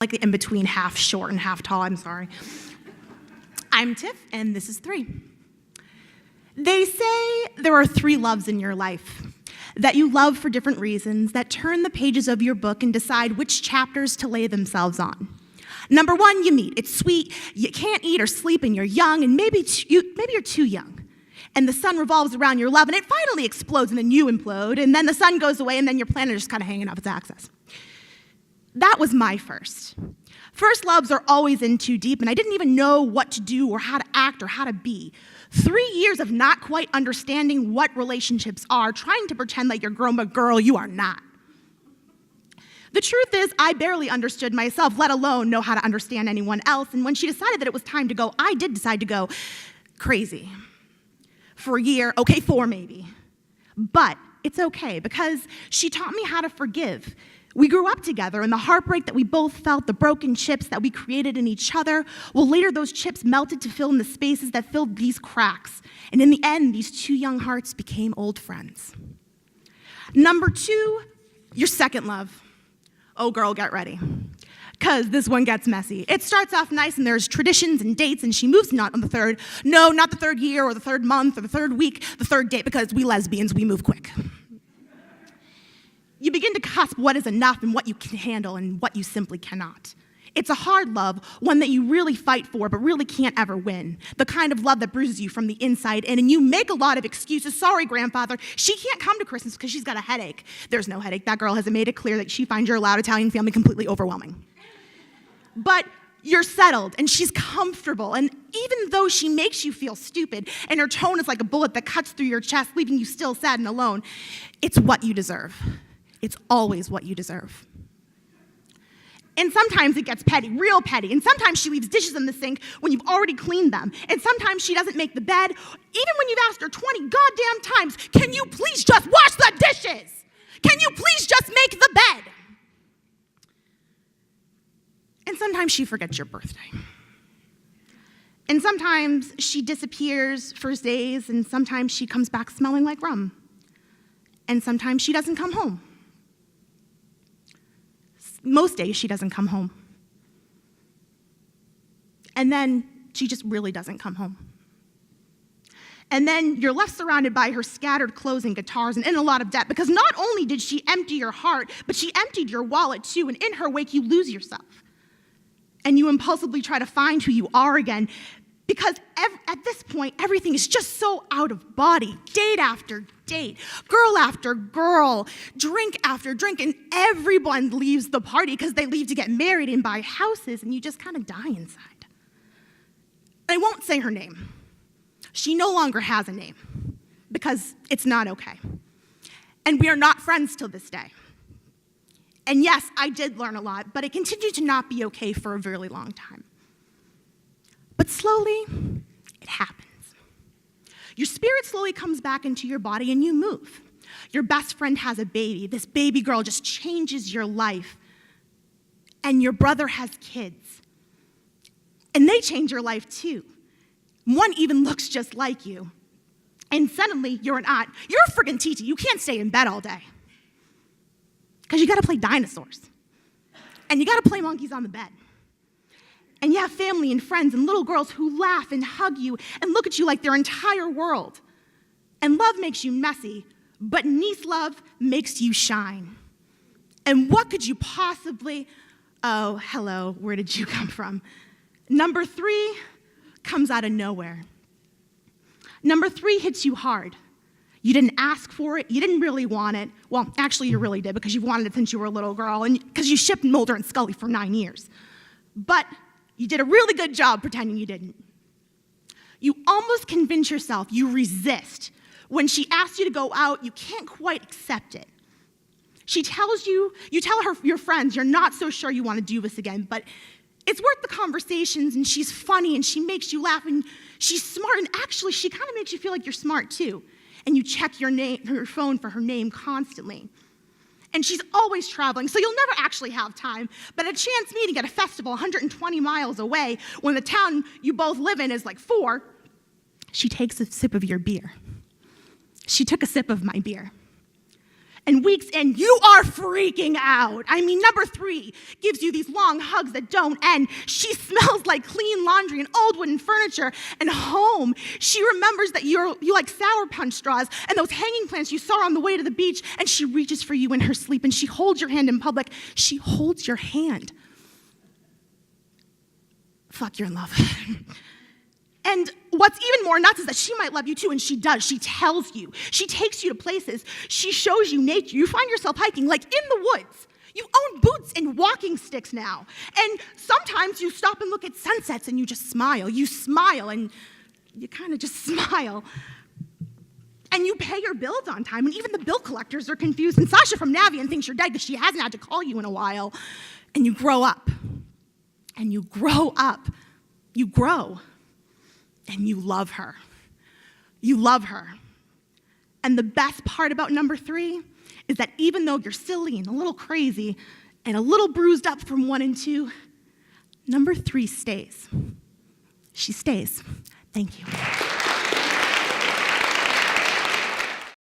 like the in-between, half short and half tall, I'm sorry. I'm Tiff, and this is 3. They say there are 3 loves in your life, that you love for different reasons, that turn the pages of your book and decide which chapters to lay themselves on. Number 1, you meet. It's sweet. You can't eat or sleep, and you're young, and maybe you're too young. And the sun revolves around your love, and it finally explodes, and then you implode, and then the sun goes away, and then your planet is just kind of hanging off its axis. That was my first. First loves are always in too deep, and I didn't even know what to do or how to act or how to be. 3 years of not quite understanding what relationships are, trying to pretend like you're grown, but girl, you are not. The truth is, I barely understood myself, let alone know how to understand anyone else, and when she decided that it was time to go, I did decide to go crazy. For a year, okay, 4 maybe. But it's okay, because she taught me how to forgive. We grew up together, and the heartbreak that we both felt, the broken chips that we created in each other, well, later those chips melted to fill in the spaces that filled these cracks. And in the end, these 2 young hearts became old friends. Number 2, your second love. Oh, girl, get ready, because this one gets messy. It starts off nice, and there's traditions and dates, and she moves not on the 3rd. No, not the 3rd year or the 3rd month or the 3rd week, the 3rd date, because we lesbians, we move quick. You begin to cusp what is enough and what you can handle and what you simply cannot. It's a hard love, one that you really fight for but really can't ever win. The kind of love that bruises you from the inside in, and you make a lot of excuses. Sorry, grandfather, she can't come to Christmas because she's got a headache. There's no headache. That girl hasn't made it clear that she finds your loud Italian family completely overwhelming. But you're settled, and she's comfortable, and even though she makes you feel stupid, and her tone is like a bullet that cuts through your chest, leaving you still sad and alone, it's what you deserve. It's always what you deserve. And sometimes it gets petty, real petty, and sometimes she leaves dishes in the sink when you've already cleaned them, and sometimes she doesn't make the bed, even when you've asked her 20 goddamn times, can you please just wash the dishes? Can you please just make the bed? And sometimes she forgets your birthday. And sometimes she disappears for days, and sometimes she comes back smelling like rum. And sometimes she doesn't come home. Most days she doesn't come home. And then she just really doesn't come home. And then you're left surrounded by her scattered clothes and guitars and in a lot of debt, because not only did she empty your heart, but she emptied your wallet too, and in her wake you lose yourself. And you impulsively try to find who you are again, because at this point, everything is just so out of body. Date after date, girl after girl, drink after drink, and everyone leaves the party because they leave to get married and buy houses, and you just kind of die inside. I won't say her name. She no longer has a name, because it's not okay. And we are not friends till this day. And yes, I did learn a lot, but it continued to not be okay for a really long time. But slowly, it happens. Your spirit slowly comes back into your body and you move. Your best friend has a baby. This baby girl just changes your life. And your brother has kids. And they change your life too. One even looks just like you. And suddenly, you're an aunt. You're a friggin' TT. You can't stay in bed all day. Because you gotta play dinosaurs. And you gotta play monkeys on the bed. And you have family and friends and little girls who laugh and hug you and look at you like their entire world. And love makes you messy, but niece love makes you shine. And what could you possibly, oh, hello, where did you come from? Number 3 comes out of nowhere. Number 3 hits you hard. You didn't ask for it, you didn't really want it. Well, actually you really did, because you've wanted it since you were a little girl, and because you shipped Mulder and Scully for 9 years. But you did a really good job pretending you didn't. You almost convince yourself, you resist. When she asks you to go out, you can't quite accept it. She tells you, you tell her, your friends, you're not so sure you want to do this again, but it's worth the conversations, and she's funny, and she makes you laugh, and she's smart, and actually she kind of makes you feel like you're smart too. And you check your phone for her name constantly. And she's always traveling, so you'll never actually have time. But a chance meeting at a festival 120 miles away, when the town you both live in is like 4, she takes a sip of your beer. She took a sip of my beer. And weeks in, you are freaking out. I mean, number 3 gives you these long hugs that don't end. She smells like clean laundry and old wooden furniture and home. She remembers that you like Sour Punch straws and those hanging plants you saw on the way to the beach, and she reaches for you in her sleep, and she holds your hand in public. She holds your hand. Fuck, you're in love. And what's even more nuts is that she might love you too, and she does. She tells you. She takes you to places. She shows you nature. You find yourself hiking, like in the woods. You own boots and walking sticks now. And sometimes you stop and look at sunsets and you just smile. You smile and you kind of just smile. And you pay your bills on time, and even the bill collectors are confused. And Sasha from Navient thinks you're dead because she hasn't had to call you in a while. And you grow up. And you grow up. You grow. And you love her. You love her. And the best part about number 3 is that even though you're silly and a little crazy and a little bruised up from 1 and 2, number 3 stays. She stays. Thank you.